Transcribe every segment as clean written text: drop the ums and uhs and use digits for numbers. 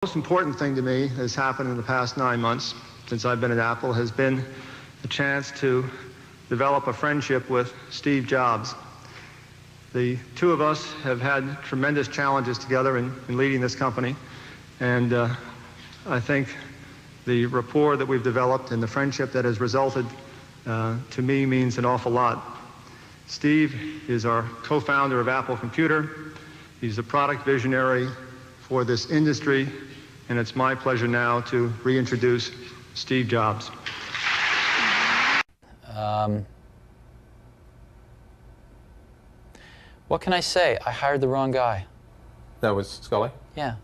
The most important thing to me that has happened in the past 9 months since I've been at Apple has been the chance to develop a friendship with Steve Jobs. The two of us have had tremendous challenges together in leading this company, and I think the rapport that we've developed and the friendship that has resulted to me means an awful lot. Steve is our co-founder of Apple Computer. He's a product visionary for this industry, and it's my pleasure now to reintroduce Steve Jobs. What can I say? I hired the wrong guy. That was Scully? Yeah.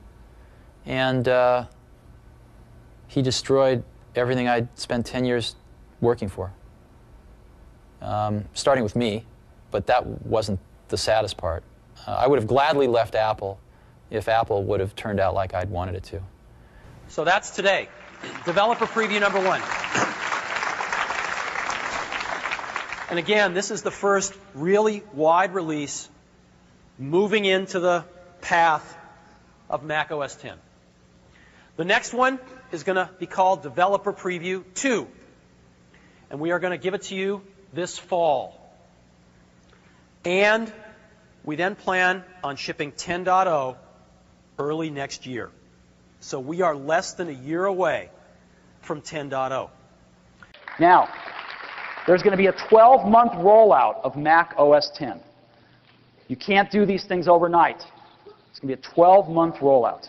And he destroyed everything I'd spent 10 years working for. Starting with me, but that wasn't the saddest part. I would have gladly left Apple if Apple would have turned out like I'd wanted it to. So that's today. Developer preview number 1. And again, this is the first really wide release moving into the path of Mac OS X. The next one is going to be called Developer Preview 2. And we are going to give it to you this fall. And we then plan on shipping 10.0 early next year. So we are less than a year away from 10.0. Now, there's going to be a 12-month rollout of Mac OS X. You can't do these things overnight. It's going to be a 12-month rollout.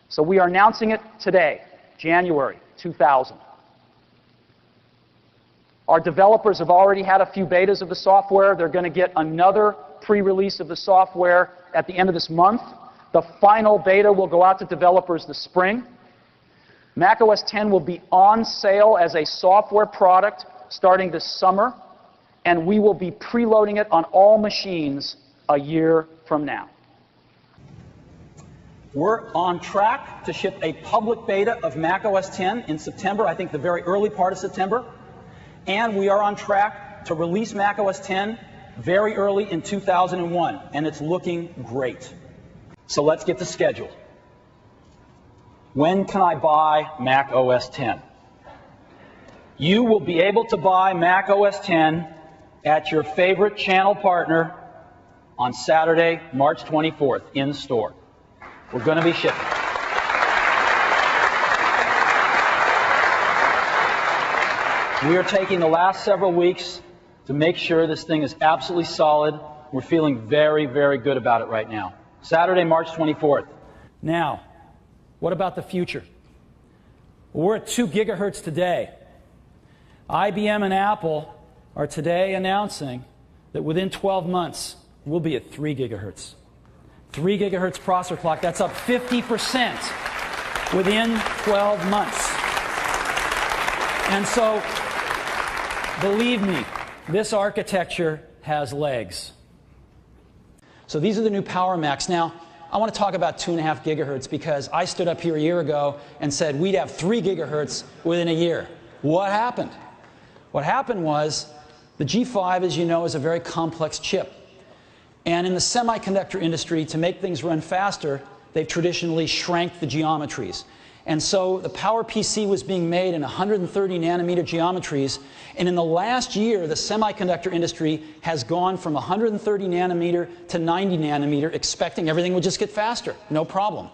So we are announcing it today, January 2000. Our developers have already had a few betas of the software. They're going to get another pre-release of the software at the end of this month. The final beta will go out to developers this spring. Mac OS X will be on sale as a software product starting this summer, and we will be preloading it on all machines a year from now. We're on track to ship a public beta of Mac OS X in September, I think the very early part of September. And we are on track to release Mac OS X very early in 2001, and it's looking great. So let's get the schedule. When can I buy Mac OS X? You will be able to buy Mac OS X at your favorite channel partner on Saturday, March 24th, in store. We're going to be shipping. We are taking the last several weeks to make sure this thing is absolutely solid. We're feeling very, very good about it right now. Saturday, March 24th. Now, what about the future? Well, we're at 2 gigahertz today. IBM and Apple are today announcing that within 12 months, we'll be at 3 gigahertz. 3 gigahertz processor clock, that's up 50% within 12 months. And so, believe me, this architecture has legs. So these are the new Power Macs. Now, I want to talk about 2.5 gigahertz because I stood up here a year ago and said we'd have 3 gigahertz within a year. What happened? What happened was the G5, as you know, is a very complex chip. And in the semiconductor industry, to make things run faster, they've traditionally shrank the geometries. And so the PowerPC was being made in 130 nanometer geometries, and in the last year, the semiconductor industry has gone from 130 nanometer to 90 nanometer, expecting everything would just get faster. No problem.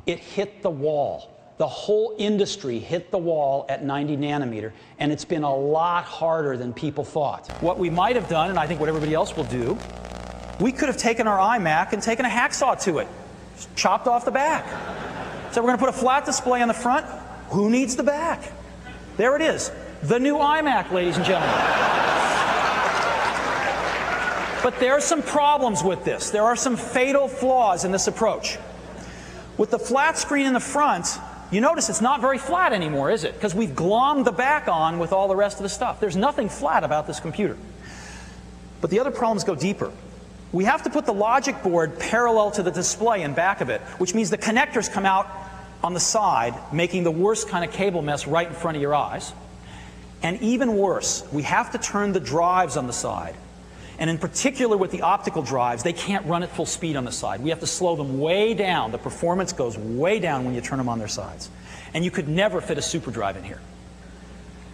It hit the wall. The whole industry hit the wall at 90 nanometer, and it's been a lot harder than people thought. What we might have done, and I think what everybody else will do, we could have taken our iMac and taken a hacksaw to it, just chopped off the back. So we're going to put a flat display on the front. Who needs the back? There it is. The new iMac, ladies and gentlemen. But there are some problems with this. There are some fatal flaws in this approach. With the flat screen in the front, you notice it's not very flat anymore, is it? Because we've glommed the back on with all the rest of the stuff. There's nothing flat about this computer. But the other problems go deeper. We have to put the logic board parallel to the display in back of it, which means the connectors come out on the side, making the worst kind of cable mess right in front of your eyes. And even worse, we have to turn the drives on the side. And in particular with the optical drives, they can't run at full speed on the side. We have to slow them way down. The performance goes way down when you turn them on their sides. And you could never fit a super drive in here.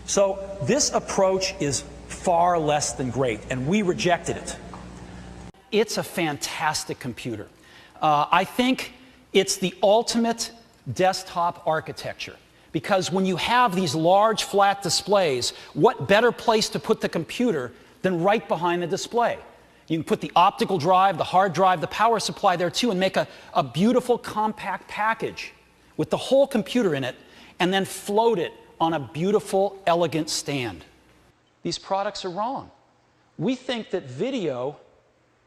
So this approach is far less than great, and we rejected it. It's a fantastic computer. I think it's the ultimate desktop architecture, because when you have these large flat displays, what better place to put the computer than right behind the display? You can put the optical drive, the hard drive, the power supply there too, and make a beautiful compact package with the whole computer in it, and then float it on a beautiful, elegant stand. These products are wrong. We think that video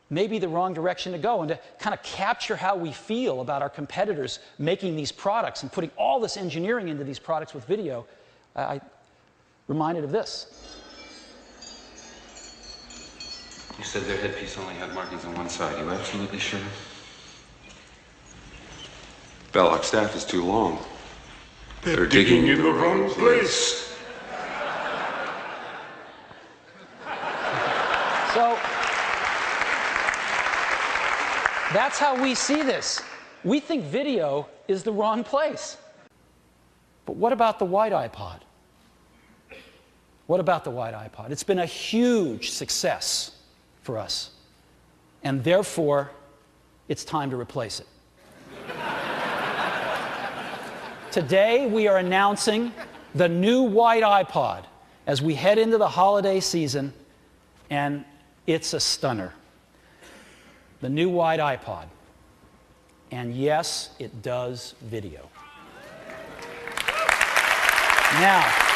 may be the wrong direction to go, and to kind of capture how we feel about our competitors making these products and putting all this engineering into these products with video, I reminded of this. You said their headpiece only had markings on one side. You absolutely sure? Belloc staff is too long. They're digging in the wrong place. So that's how we see this. We think video is the wrong place. But what about the white iPod? What about the white iPod? It's been a huge success for us, and therefore it's time to replace it. Today we are announcing the new white iPod as we head into the holiday season, and it's a stunner. The new white iPod. And yes, it does video. Now,